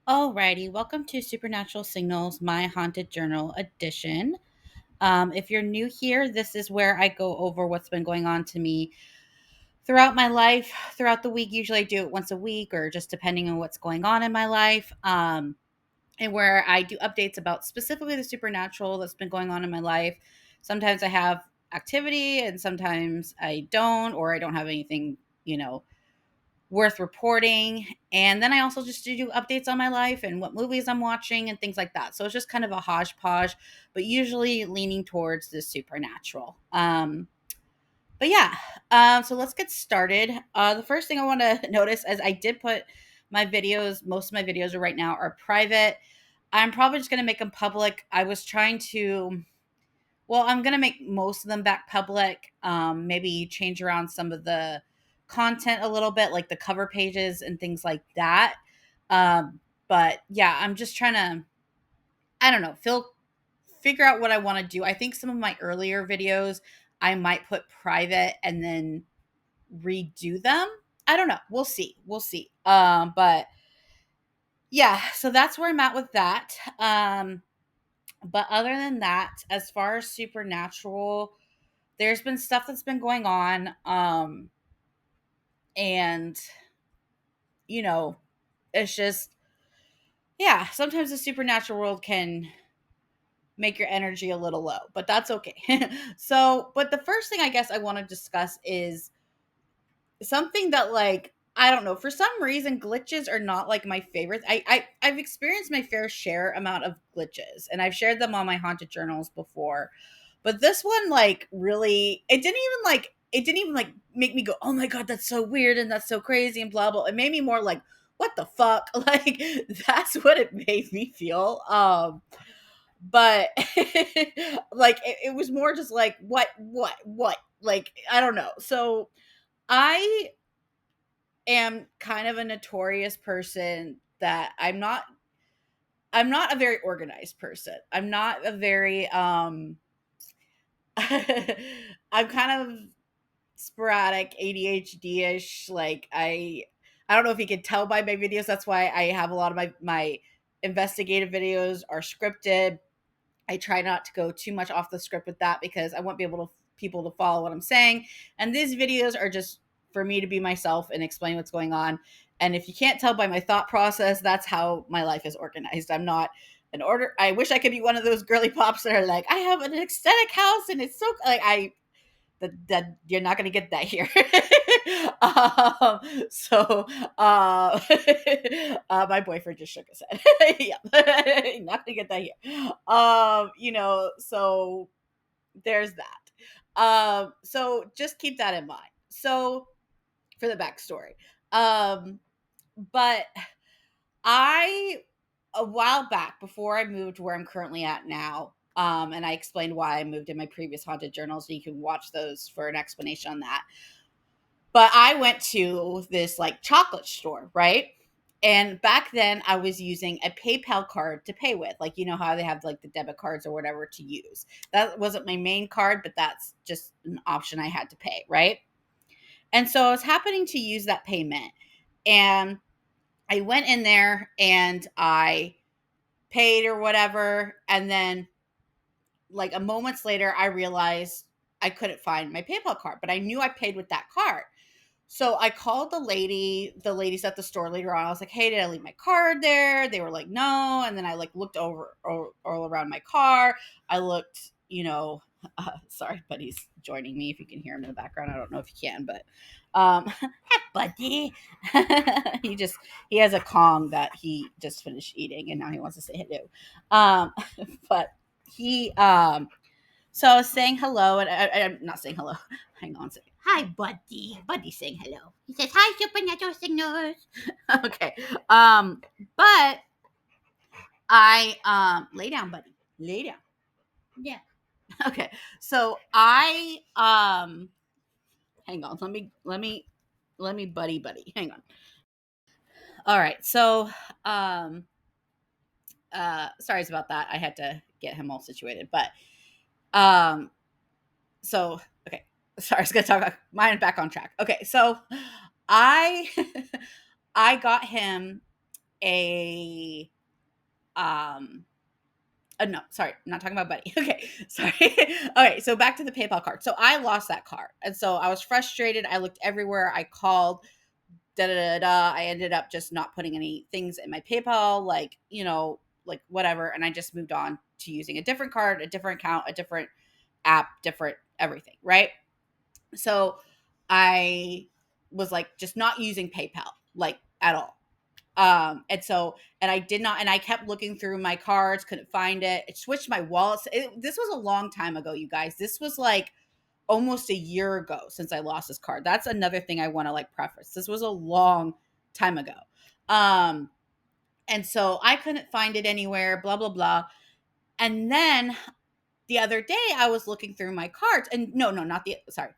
Alrighty, welcome to Supernatural Signals, my haunted journal edition. If you're new here, this is where I go over what's been going on to me throughout my life, throughout the week. Usually I do it once a week or just depending on what's going on in my life. And where I do updates about specifically the supernatural that's been going on in my life. Sometimes I have activity and sometimes I don't, or I don't have anything, worth reporting. And then I also just do updates on my life and what movies I'm watching and things like that. So it's just kind of a hodgepodge, but usually leaning towards the supernatural. But yeah, so let's get started. The first thing I want to notice is I did put my videos, most of my videos right now are private. I'm probably just going to make them public. I was trying to, well, I'm going to make most of them back public. Maybe change around some of the content a little bit, like the cover pages and things like that. But yeah, I'm just trying to, I don't know, figure out what I want to do. I think some of my earlier videos I might put private and then redo them. I don't know. We'll see. We'll see. But yeah, so that's where I'm at with that. But other than that, as far as supernatural, there's been stuff that's been going on. And you know, it's just, yeah, sometimes the supernatural world can make your energy a little low, but that's okay. So, but the first thing I guess I want to discuss is something that, like, I don't know, for some reason glitches are not like my favorites. I've experienced my fair share amount of glitches and I've shared them on my haunted journals before. But this one, like, really, it didn't even like make me go, "Oh my god, that's so weird and that's so crazy and blah blah." It made me more like, "What the fuck?" Like, that's what it made me feel. But like it was more just like, what? Like, I don't know. So I am kind of a notorious person that I'm not a very organized person. I'm not a very I'm kind of sporadic ADHD-ish. Like, I don't know if you can tell by my videos. That's why I have a lot of my investigative videos are scripted. I try not to go too much off the script with that because I want people to follow what I'm saying. And these videos are just for me to be myself and explain what's going on. And if you can't tell by my thought process, that's how my life is organized. I'm not an order. I wish I could be one of those girly pops that are like, I have an aesthetic house and it's so like that you're not going to get that here. um, so uh, my boyfriend just shook his head. Yeah, not going to get that here. So there's that. So just keep that in mind. So for the backstory, um, but I a while back before I moved where I'm currently at now. And I explained why I moved in my previous haunted journal, so you can watch those for an explanation on that. But I went to this like chocolate store, right? And back then I was using a PayPal card to pay with. Like, you know how they have like the debit cards or whatever to use. That wasn't my main card, but that's just an option I had to pay, right? And so I was happening to use that payment. And I went in there and I paid or whatever. And then, like, a moments later, I realized I couldn't find my PayPal card, but I knew I paid with that card. So I called the ladies at the store later on. I was like, "Hey, did I leave my card there?" They were like, "No." And then I like looked over all around my car. I looked, sorry, buddy's joining me. If you can hear him in the background, I don't know if you can, but hi, buddy. he just he has a Kong that he just finished eating, and now he wants to say hello. But he so I was saying hello, and I'm not saying hello. Hang on a second. Hi, buddy. Buddy saying hello. He says, "Hi, supernatural signals." Okay. But I lay down, buddy. Lay down. Yeah. Okay. So I hang on. Let me buddy. Hang on. All right. So sorry about that. I had to get him all situated. But um so okay. Sorry, I was gonna talk about mine back on track. Okay, so I I got him a no, sorry, I'm not talking about Buddy. Okay, sorry. Okay, so back to the PayPal card. So I lost that card, and so I was frustrated. I looked everywhere. I called. Da da da da. I ended up just not putting any things in my PayPal, like like whatever, and I just moved on to using a different card, a different account, a different app, different everything. Right. So I was like just not using PayPal like at all. And so, and I did not, and I kept looking through my cards, couldn't find it. It switched my wallets. This was a long time ago, you guys. This was like almost a year ago since I lost this card. That's another thing I want to like preface. This was a long time ago. Um, and so I couldn't find it anywhere, blah, blah, blah. And then the other day I was looking through my cards and not sorry.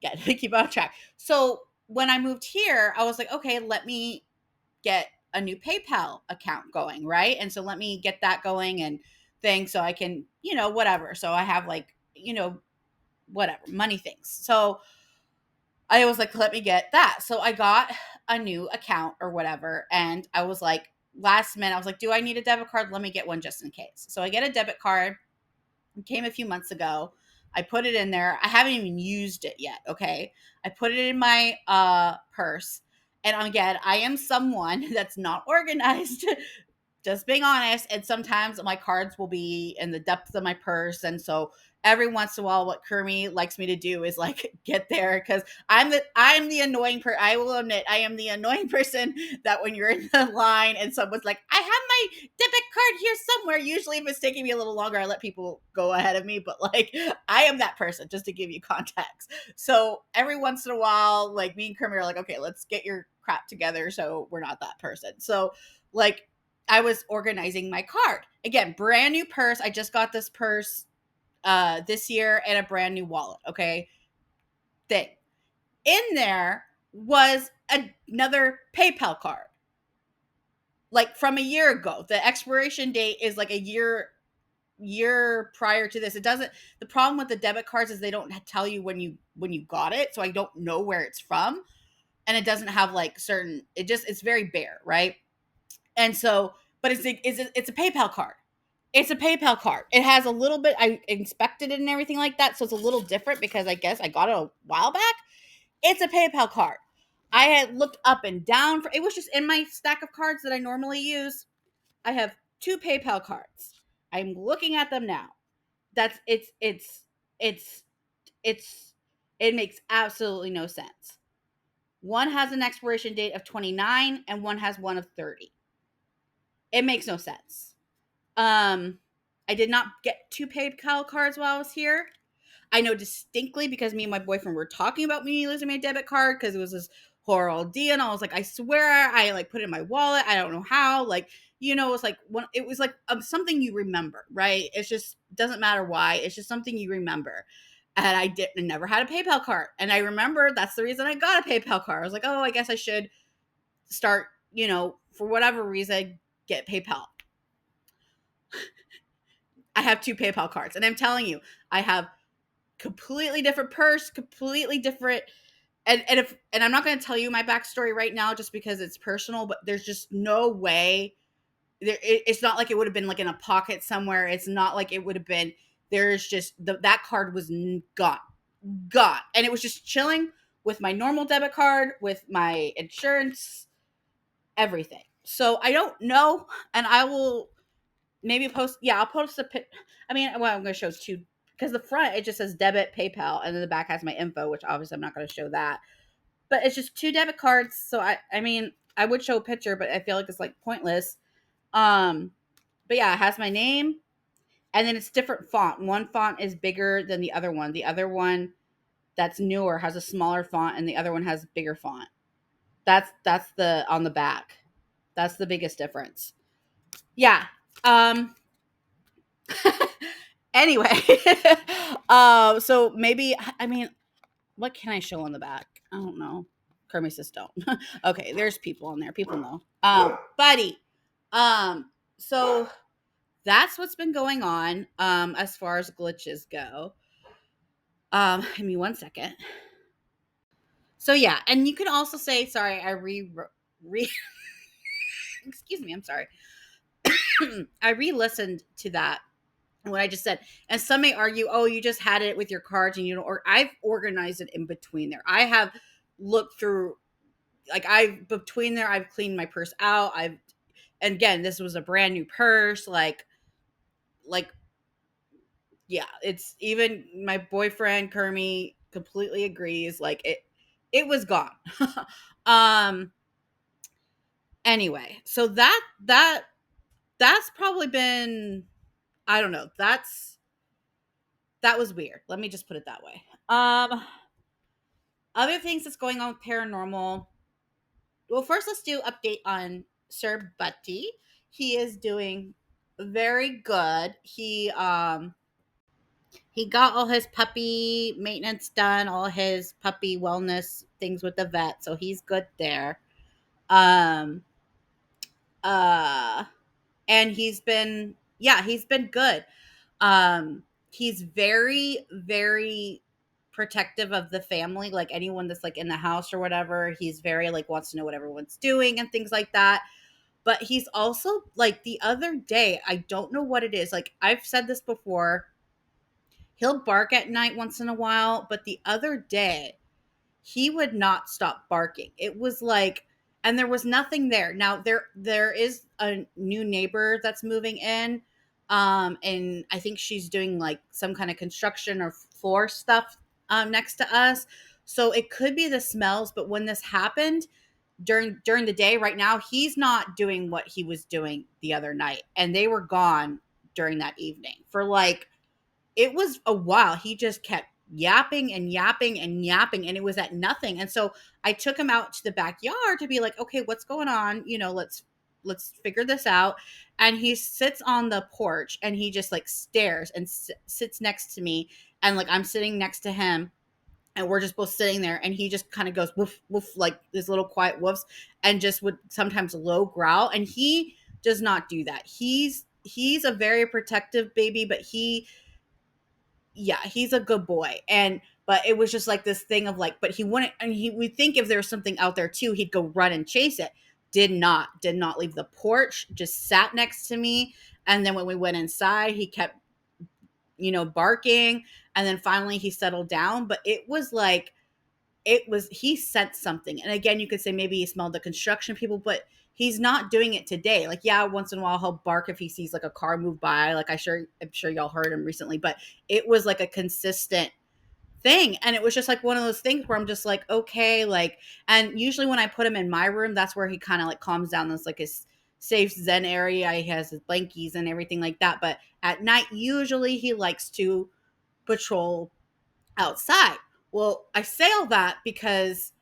Yeah, keep on track. So when I moved here, I was like, okay, let me get a new PayPal account going, right? And so let me get that going and things so I can, whatever. So I have like, whatever, money things. So I was like, let me get that. So I got a new account or whatever. And I was like, last minute, I was like, do I need a debit card? Let me get one just in case. So I get a debit card. It came a few months ago. I put it in there. I haven't even used it yet. Okay. I put it in my purse. And again, I am someone that's not organized. Just being honest. And sometimes my cards will be in the depths of my purse. And so every once in a while, what Kermie likes me to do is like get there because I'm the annoying person. I will admit I am the annoying person that when you're in the line and someone's like, I have my debit card here somewhere. Usually if it's taking me a little longer, I let people go ahead of me. But like I am that person, just to give you context. So every once in a while, like me and Kermie are like, okay, let's get your crap together so we're not that person. So like I was organizing my card. Again, brand new purse. I just got this purse this year and a brand new wallet. Okay. Thing. In there was another PayPal card. Like from a year ago. The expiration date is like a year prior to this. It doesn't the problem with the debit cards is they don't tell you when you got it. So I don't know where it's from. And it doesn't have like certain it's very bare, right? And so, but it's a PayPal card. It's a PayPal card. It has a little bit. I inspected it and everything like that, so it's a little different because I guess I got it a while back. It's a PayPal card. I had looked up and down for it was just in my stack of cards that I normally use. I have two PayPal cards. I'm looking at them now. That's it's it's it makes absolutely no sense. One has an expiration date of 29 and one has one of 30. It makes no sense. I did not get two PayPal cards while I was here. I know distinctly because me and my boyfriend were talking about me losing my debit card because it was this horrible deal, and I was like, I swear, I like put it in my wallet. I don't know how. Like, it was like something you remember, right? It's just doesn't matter why. It's just something you remember. And I never had a PayPal card, and I remember that's the reason I got a PayPal card. I was like, oh, I guess I should start, for whatever reason, get PayPal. I have two PayPal cards, and I'm telling you, I have completely different purse, completely different. And I'm not going to tell you my backstory right now, just because it's personal. But there's just no way. It's not like it would have been like in a pocket somewhere. It's not like it would have been. There's just that card was gone, and it was just chilling with my normal debit card, with my insurance, everything. So I don't know, and I will maybe post. Yeah, I'll post a pic. I mean, well, I'm going to show two because the front it just says debit PayPal, and then the back has my info, which obviously I'm not going to show that. But it's just two debit cards. So I mean, I would show a picture, but I feel like it's like pointless. Um, but yeah, it has my name, and then it's different font. One font is bigger than the other one. The other one that's newer has a smaller font, and the other one has bigger font. That's the on the back. That's the biggest difference. Yeah. Um, anyway, so maybe I mean, what can I show on the back? I don't know. Kermit says don't. Okay, there's people on there. People know. Buddy. So that's what's been going on. As far as glitches go. Give me one second. So yeah, and you can also say sorry. I re excuse me, I'm sorry. I re-listened to that, what I just said. And some may argue, oh, you just had it with your cards and you don't, or I've organized it in between there. I have looked through, like, between there, I've cleaned my purse out. And again, this was a brand new purse. Like, yeah, it's even my boyfriend, Kermie, completely agrees. Like, it was gone. um, anyway, so that's probably been, I don't know. That was weird. Let me just put it that way. Other things that's going on with paranormal. Well, first let's do update on Sir Butty. He is doing very good. He got all his puppy maintenance done, all his puppy wellness things with the vet, so he's good there. Um uh and he's been good. Um, he's very, very protective of the family, like anyone that's like in the house or whatever. He's very like wants to know what everyone's doing and things like that. But he's also like the other day, I don't know what it is. Like I've said this before, he'll bark at night once in a while, but the other day he would not stop barking. It was like, and there was nothing there. Now there is a new neighbor that's moving in, and I think she's doing like some kind of construction or floor stuff next to us. So it could be the smells, but when this happened during the day, right now he's not doing what he was doing the other night, and they were gone during that evening for like, it was a while. He just kept yapping and yapping and yapping, and it was at nothing. And so I took him out to the backyard to be like, okay, what's going on? Let's figure this out. And he sits on the porch and he just like stares and sits next to me, and like I'm sitting next to him, and we're just both sitting there, and he just kind of goes woof woof, like this little quiet woofs, and just would sometimes low growl. And he does not do that. He's a very protective baby, but he's a good boy. And but it was just like this thing of like, but he wouldn't, and he we think if there was something out there too, he'd go run and chase it. Did not leave the porch, just sat next to me. And then when we went inside, he kept, barking. And then finally he settled down. But it was like, he sensed something. And again, you could say maybe he smelled the construction people, but he's not doing it today. Like, yeah, once in a while he'll bark if he sees like a car move by. Like I'm sure y'all heard him recently, but it was like a consistent thing. And it was just like one of those things where I'm just like, okay, like, and usually when I put him in my room, that's where he kind of like calms down. That's like his safe zen area. He has his blankies and everything like that. But at night, usually he likes to patrol outside. Well, I say all that because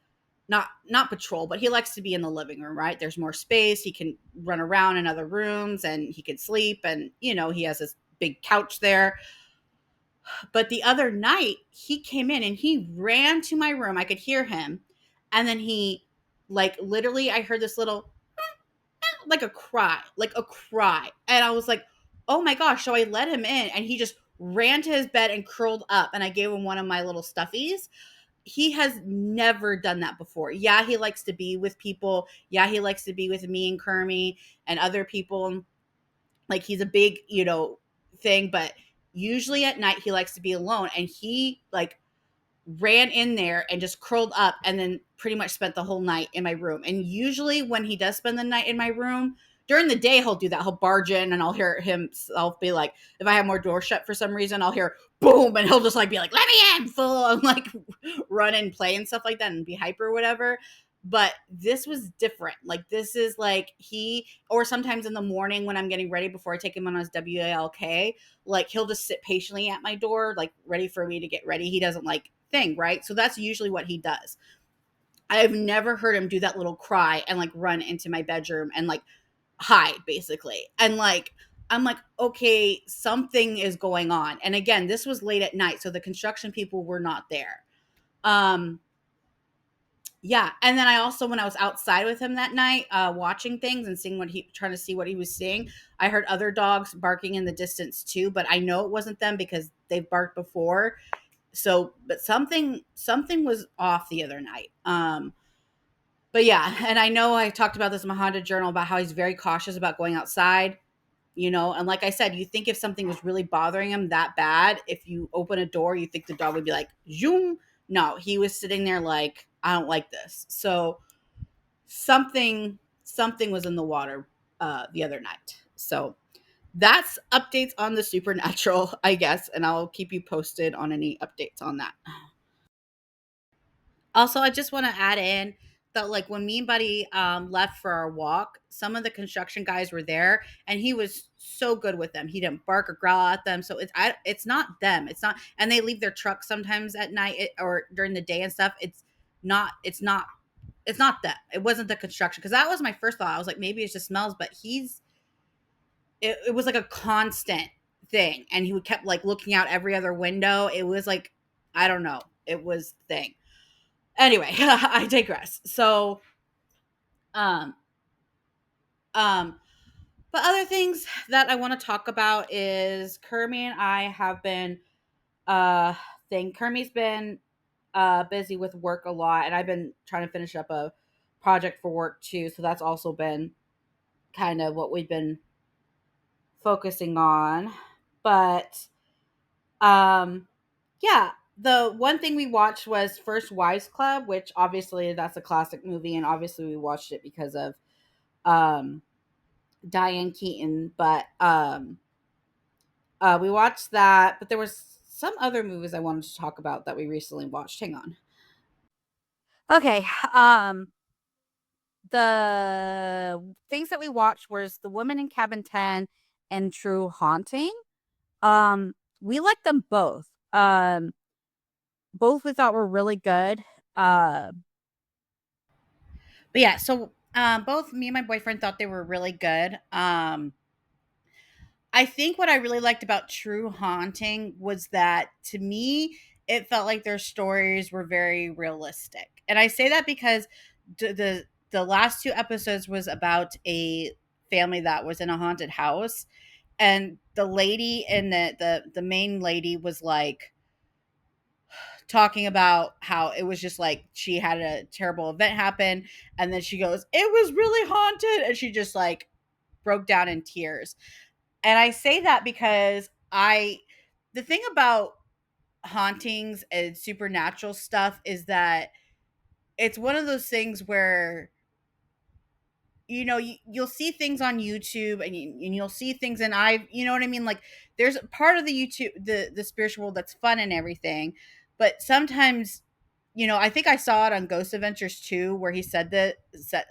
not patrol, but he likes to be in the living room, right? There's more space. He can run around in other rooms and he can sleep, and he has this big couch there. But the other night, he came in and he ran to my room. I could hear him. And then he, like, literally, I heard this little, like a cry, like a cry. And I was like, oh my gosh. So I let him in, and he just ran to his bed and curled up. And I gave him one of my little stuffies. He has never done that before. Yeah, he likes to be with people. Yeah, he likes to be with me and Kermie and other people. Like, he's a big, thing, but usually at night he likes to be alone. And he like ran in there and just curled up, and then pretty much spent the whole night in my room. And usually when he does spend the night in my room, during the day he'll do that. He'll barge in, and I'll hear himself be like, if I have more doors shut for some reason, I'll hear boom, and he'll just like be like, let me in, full, and like run and play and stuff like that and be hyper or whatever. But this was different. Like, this is like or sometimes in the morning when I'm getting ready before I take him on his WALK, like he'll just sit patiently at my door, like ready for me to get ready. He doesn't like thing, right? So that's usually what he does. I've never heard him do that little cry and like run into my bedroom and like hide, basically. And like, I'm like, okay, something is going on. And again, this was late at night, so the construction people were not there. Yeah. And then I also, when I was outside with him that night, watching things and seeing trying to see what he was seeing, I heard other dogs barking in the distance too, but I know it wasn't them because they've barked before. So, but something was off the other night. But yeah, and I know I talked about this in my haunted journal about how he's very cautious about going outside, and like I said, you think if something was really bothering him that bad, if you open a door, you think the dog would be like, zoom. No, he was sitting there like, I don't like this. So something was in the water the other night. So that's updates on the supernatural, I guess, and I'll keep you posted on any updates on that. Also, I just want to add in that, like, when me and Buddy left for our walk, some of the construction guys were there, and he was so good with them. He didn't bark or growl at them, so it's not them. It's not, and they leave their truck sometimes at night or during the day and stuff. Not. It's not them. It wasn't the construction, because that was my first thought. I was like, maybe it just smells, but it was like a constant thing, and he would kept like looking out every other window. It was like, I don't know. It was thing. Anyway, I digress. So, um, um, but other things that I want to talk about is Kermie and I have been, Kermie's been, busy with work a lot, and I've been trying to finish up a project for work too. So that's also been kind of what we've been focusing on. But, um, yeah, the one thing we watched was First Wives Club, which obviously that's a classic movie, and obviously we watched it because of um Diane Keaton. But we watched that, but there was some other movies I wanted to talk about that we recently watched. Hang on. Okay. The things that we watched was The Woman in Cabin 10 and True Haunting. We liked them both. Both we thought were really good. But yeah, so both me and my boyfriend thought they were really good. I think what I really liked about True Haunting was that, to me, it felt like their stories were very realistic. And I say that because the last two episodes was about a family that was in a haunted house, and the lady and the main lady was like talking about how it was just like she had a terrible event happen, and then she goes, "It was really haunted," and she just like broke down in tears. And I say that because the thing about hauntings and supernatural stuff is that it's one of those things where, you'll see things on YouTube, and you'll see things, and you know what I mean? Like, there's part of the YouTube, the spiritual world, that's fun and everything. But sometimes, I think I saw it on Ghost Adventures too, where he said that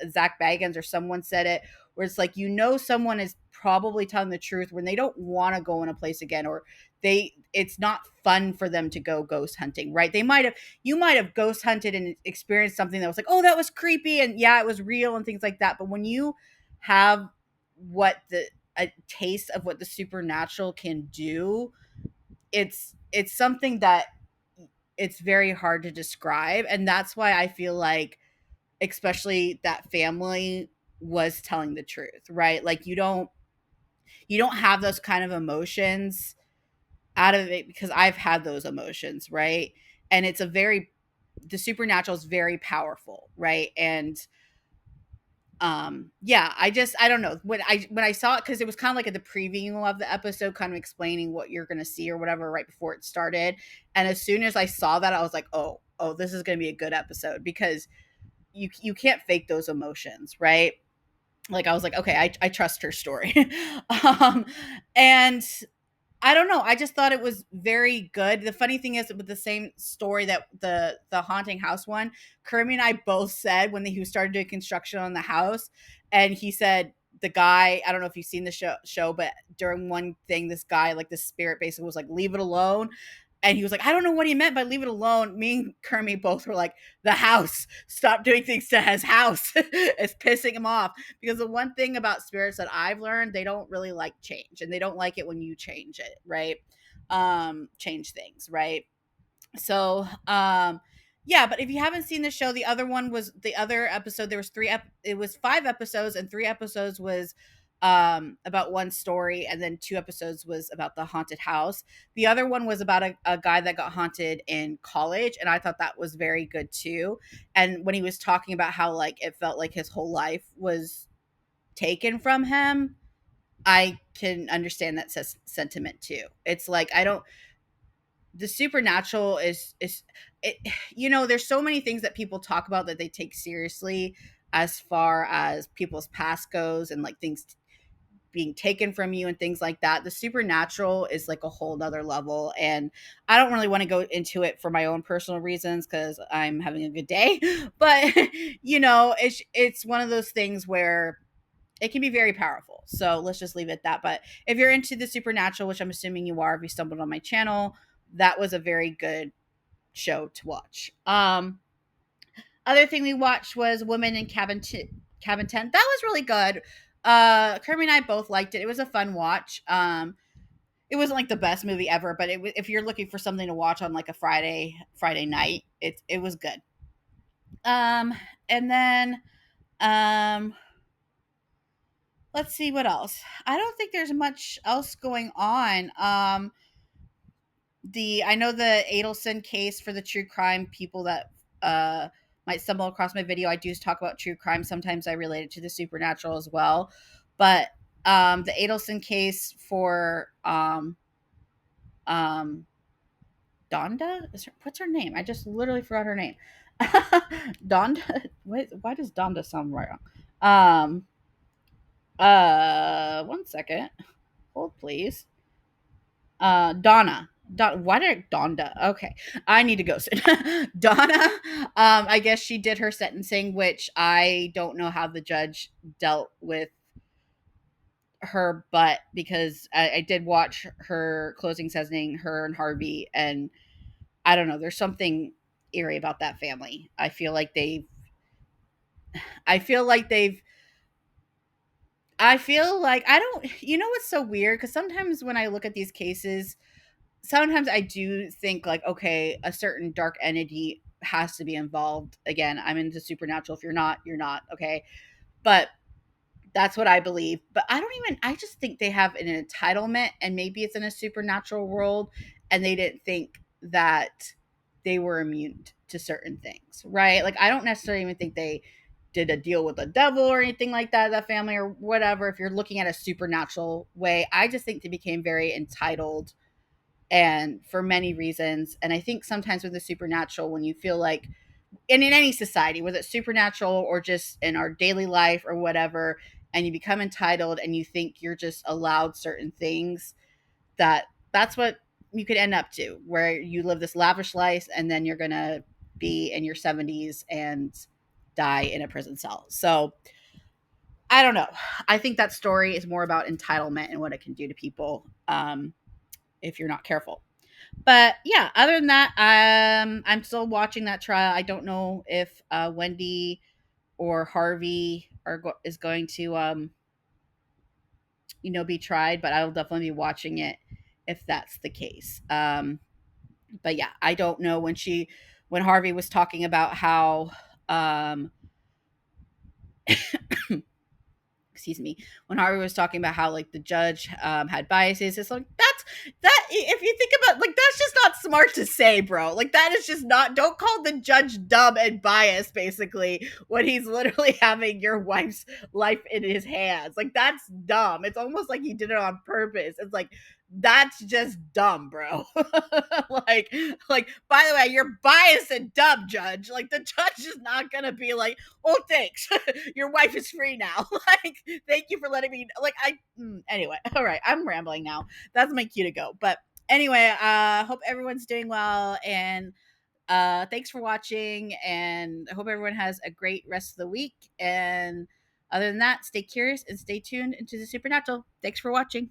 Zach Baggins or someone said it, where it's like, someone is probably telling the truth when they don't want to go in a place again, or it's not fun for them to go ghost hunting, right? You might have ghost hunted and experienced something that was like, oh, that was creepy, and yeah, it was real and things like that. But when you have what the a taste of what the supernatural can do, it's something that it's very hard to describe. And that's why I feel like, especially that family was telling the truth, right? Like, you don't have those kind of emotions out of it, because I've had those emotions, right? And the supernatural is very powerful, right? And yeah, I don't know, when I saw it, because it was kind of like at the preview of the episode, kind of explaining what you're gonna see or whatever right before it started. And as soon as I saw that, I was like, oh, this is gonna be a good episode, because you can't fake those emotions, right? Like, I was like, okay, I trust her story. um and I don't know. I just thought it was very good. The funny thing is, with the same story, that the haunting house one, Kermie and I both said when he started doing construction on the house, and he said, the guy, I don't know if you've seen the show, but during one thing, this guy, like, the spirit, basically was like, leave it alone. And he was like, I don't know what he meant by leave it alone. Me and Kermie both were like, the house, stop doing things to his house. It's pissing him off. Because the one thing about spirits that I've learned, they don't really like change, and they don't like it when you change it, right? Change things, right? So, yeah, but if you haven't seen the show, the other episode, there was it was 5 episodes, and 3 episodes was about one story, and then 2 episodes was about the haunted house. The other one was about a guy that got haunted in college, and I thought that was very good too. And when he was talking about how like it felt like his whole life was taken from him, I can understand that sentiment too. It's like I don't the supernatural is it, there's so many things that people talk about that they take seriously as far as people's past goes, and like things being taken from you and things like that. The supernatural is like a whole nother level, and I don't really want to go into it for my own personal reasons because I'm having a good day. But it's one of those things where it can be very powerful. So let's just leave it at that. But if you're into the supernatural, which I'm assuming you are, if you stumbled on my channel, that was a very good show to watch. Other thing we watched was Women in Cabin 10. That was really good. Kirby and I both liked it. It was a fun watch. It wasn't like the best movie ever, but if you're looking for something to watch on like a Friday night, it was good. Um, and then let's see what else. I don't think there's much else going on. I know the Adelson case for the true crime people that might stumble across my video. I do talk about true crime. Sometimes I relate it to the supernatural as well. But the Adelson case for um Donda, what's her name? I just literally forgot her name. Donda. Why does Donda sound right? One second. Hold please. Donna. Why did Donda? Okay, I need to go sit. Donna. I guess she did her sentencing, which I don't know how the judge dealt with her, but because I did watch her closing sentencing, her and Harvey, and I don't know. There's something eerie about that family. I feel like they've. I feel like I don't. You know what's so weird? Because sometimes when I look at these cases, sometimes I do think like, okay, a certain dark entity has to be involved. Again, I'm into supernatural. If you're not, you're not. Okay. But that's what I believe. But I just think they have an entitlement, and maybe it's in a supernatural world and they didn't think that they were immune to certain things, right? Like, I don't necessarily even think they did a deal with the devil or anything like that, that family or whatever. If you're looking at a supernatural way, I just think they became very entitled and for many reasons. And I think sometimes with the supernatural, when you feel like, and in any society, whether it's supernatural or just in our daily life or whatever, and you become entitled and you think you're just allowed certain things, that's what you could end up to, where you live this lavish life and then you're gonna be in your 70s and die in a prison cell. So I don't know. I think that story is more about entitlement and what it can do to people, if you're not careful. But yeah, other than that, I'm still watching that trial. I don't know if Wendy or Harvey is going to be tried, but I will definitely be watching it if that's the case. But yeah, I don't know when Harvey was talking about how um excuse me, when Harvey was talking about how like the judge had biases. It's like that if you think about, like, that's just not smart to say, bro. Like, that is just not. Don't call the judge dumb and biased, basically, when he's literally having your wife's life in his hands. Like, that's dumb. It's almost like he did it on purpose. It's like, that's just dumb, bro. like like by the way, you're biased and dumb, judge. Like, the judge is not gonna be like, oh, thanks, your wife is free now. Like, thank you for letting me, like, anyway. All right, I'm rambling now. That's my cue to go. But anyway, hope everyone's doing well, and thanks for watching, and I hope everyone has a great rest of the week. And other than that, stay curious and stay tuned into the supernatural. Thanks for watching.